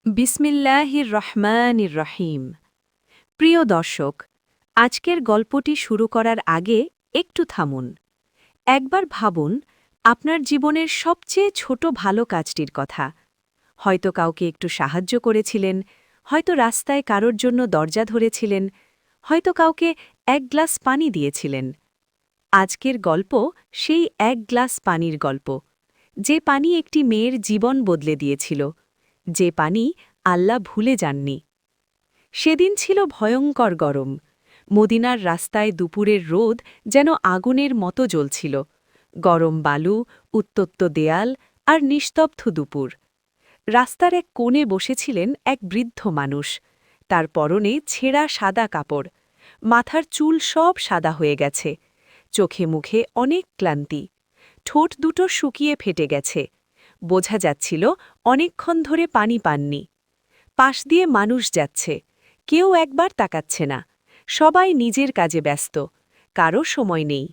বিসমিল্লাহির রহমানির রহিম। প্রিয় দর্শক, আজকের গল্পটি শুরু করার আগে একটু থামুন। একবার ভাবুন আপনার জীবনের সবচেয়ে ছোট ভালো কাজটির কথা। হয়তো কাউকে একটু সাহায্য করেছিলেন, হয়তো রাস্তায় কারোর জন্য দরজা ধরেছিলেন, হয়তো কাউকে এক গ্লাস পানি দিয়েছিলেন। আজকের গল্প সেই এক গ্লাস পানির গল্প, যে পানি একটি মেয়ের জীবন বদলে দিয়েছিল, যে পানি আল্লাহ ভুলে যাননি। সেদিন ছিল ভয়ঙ্কর গরম। মদিনার রাস্তায় দুপুরের রোদ যেন আগুনের মতো জ্বলছিল। গরম বালু, উত্তপ্ত দেয়াল আর নিস্তব্ধ দুপুর। রাস্তার এক কোণে বসেছিলেন এক বৃদ্ধ মানুষ। তার পরনে ছেঁড়া সাদা কাপড়, মাথার চুল সব সাদা হয়ে গেছে, চোখে মুখে অনেক ক্লান্তি, ঠোঁট দুটো শুকিয়ে ফেটে গেছে। বোঝা যাচ্ছিল অনেকক্ষণ ধরে পানি পাননি। পাশ দিয়ে মানুষ যাচ্ছে, কেউ একবার তাকাচ্ছে না। সবাই নিজের কাজে ব্যস্ত, কারো সময় নেই।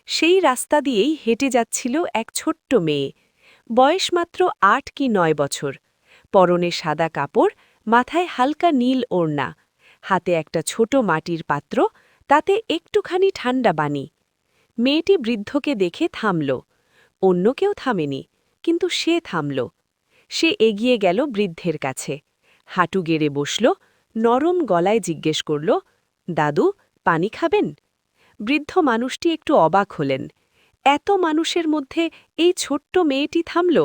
সেই রাস্তা দিয়েই হেঁটে যাচ্ছিল এক ছোট্ট মেয়ে, বয়স মাত্র ৮ কি ৯ বছর। পরনে সাদা কাপড়, মাথায় হালকা নীল ওড়না, হাতে একটা ছোট মাটির পাত্র, তাতে একটুখানি ঠান্ডা পানি। মেয়েটি বৃদ্ধকে দেখে থামল। অন্য কেউ থামেনি, কিন্তু সে থামল। সে এগিয়ে গেল বৃদ্ধের কাছে, হাঁটু গেড়ে বসল, নরম গলায় জিজ্ঞেস করল, দাদু, পানি খাবেন? বৃদ্ধ মানুষটি একটু অবাক হলেন। এত মানুষের মধ্যে এই ছোট্ট মেয়েটি থামল।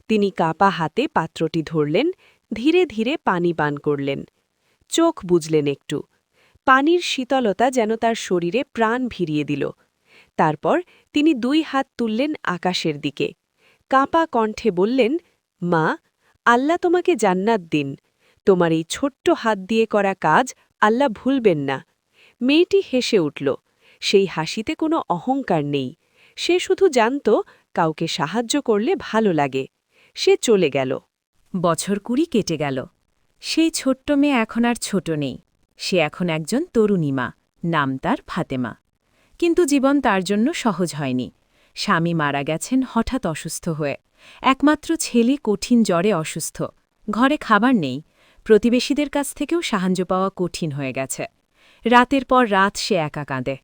তিনি কাঁপা হাতে পাত্রটি ধরলেন, ধীরে ধীরে পানি পান করলেন। চোখ বুজলেন একটু। পানির শীতলতা যেন তার শরীরে প্রাণ ভিড়িয়ে দিল। তারপর তিনি ২ হাত তুললেন আকাশের দিকে। কাঁপা কণ্ঠে বললেন, মা, আল্লাহ তোমাকে জান্নাত দিন। তোমার এই ছোট্ট হাত দিয়ে করা কাজ আল্লাহ ভুলবেন না। মেয়েটি হেসে উঠল। সেই হাসিতে কোনো অহংকার নেই। সে শুধু জানত কাউকে সাহায্য করলে ভালো লাগে। সে চলে গেল। বছর ২০ কেটে গেল। সেই ছোট্ট মেয়ে এখন আর ছোট নেই। সে এখন একজন তরুণী মা, নাম তার ফাতেমা। কিন্তু জীবন তার জন্য সহজ হয়নি। স্বামী মারা গেছেন হঠাৎ অসুস্থ হয়ে। একমাত্র ছেলে কঠিন জ্বরে অসুস্থ। ঘরে খাবার নেই। প্রতিবেশীদের কাছ থেকেও সাহায্য পাওয়া কঠিন হয়ে গেছে। রাতের পর রাত সে একা কাঁদে,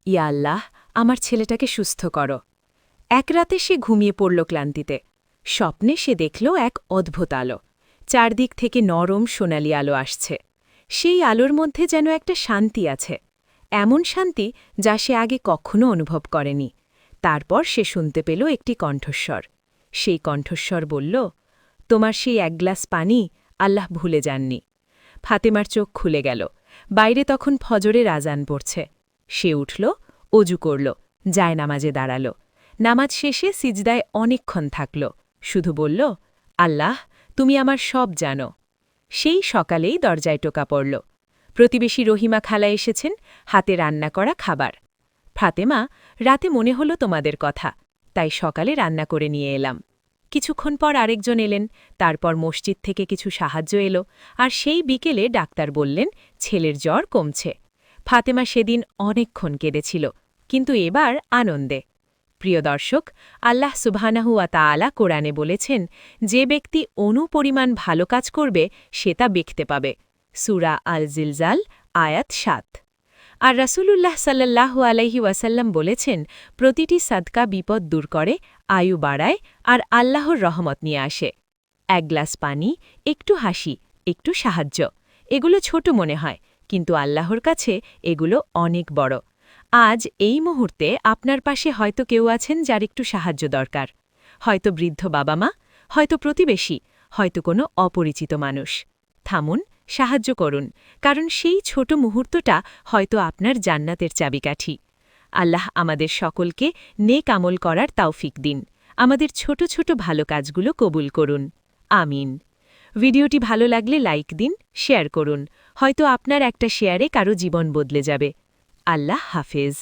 ইয়া আল্লাহ, আমার ছেলেটাকে সুস্থ করো। এক রাতে সে ঘুমিয়ে পড়ল ক্লান্তিতে। স্বপ্নে সে দেখল এক অদ্ভুত আলো। চারদিক থেকে নরম সোনালি আলো আসছে। সেই আলোর মধ্যে যেন একটা শান্তি আছে, এমন শান্তি যা সে আগে কখনো অনুভব করেনি। তারপর সে শুনতে পেল একটি কণ্ঠস্বর। সেই কণ্ঠস্বর বলল, তোমার সেই এক গ্লাস পানি আল্লাহ ভুলে যাননি। ফাতেমার চোখ খুলে গেল। বাইরে তখন ফজরের আজান পড়ছে। সে উঠল, অজু করল, জায়নামাজে দাঁড়াল। নামাজ শেষে সিজদায় অনেকক্ষণ থাকল, শুধু বলল, আল্লাহ, তুমি আমার সব জানো। সেই সকালেই দরজায় টোকা পড়ল। প্রতিবেশী রহিমা খালা এসেছেন, হাতে রান্না করা খাবার। ফাতেমা, রাতে মনে হলো তোমাদের কথা, তাই সকালে রান্না করে নিয়ে এলাম। কিছুক্ষণ পর আরেকজন এলেন, তারপর মসজিদ থেকে কিছু সাহায্য এলো, আর সেই বিকেলে ডাক্তার বললেন ছেলের জ্বর কমছে। ফাতেমা সেদিন অনেকক্ষণ কেঁদেছিল, কিন্তু এবার আনন্দে। প্রিয় দর্শক, আল্লাহ সুবহানাহু ওয়া তাআলা কোরআনে বলেছেন, যে ব্যক্তি অনুপরিমাণ ভালো কাজ করবে সে তা দেখতে পাবে। সূরা আল জিলজাল, আয়াত ৭। আর রাসূলুল্লাহ সাল্লাল্লাহু আলাইহি ওয়াসাল্লাম বলেছেন, প্রতিটি সাদকা বিপদ দূর করে, আয়ু বাড়ায় আর আল্লাহর রহমত নিয়ে আসে। এক গ্লাস পানি, একটু হাসি, একটু সাহায্য, এগুলো ছোট মনে হয়, কিন্তু আল্লাহর কাছে এগুলো অনেক বড়। আজ এই মুহূর্তে আপনার পাশে হয়তো কেউ আছেন যার একটু সাহায্য দরকার। হয়তো বৃদ্ধ বাবা মা, হয়তো প্রতিবেশী, হয়তো কোনো অপরিচিত মানুষ। থামুন, সাহায্য করুন, কারণ সেই ছোট মুহূর্তটা হয়তো আপনার জান্নাতের চাবিকাঠি। আল্লাহ আমাদের সকলকে নেক আমল করার তৌফিক দিন। আমাদের ছোট ছোট ভালো কাজগুলো কবুল করুন। আমিন। ভিডিওটি ভালো লাগলে লাইক দিন, শেয়ার করুন। হয়তো আপনার একটা শেয়ারে কারো জীবন বদলে যাবে। আল্লাহ হাফেজ।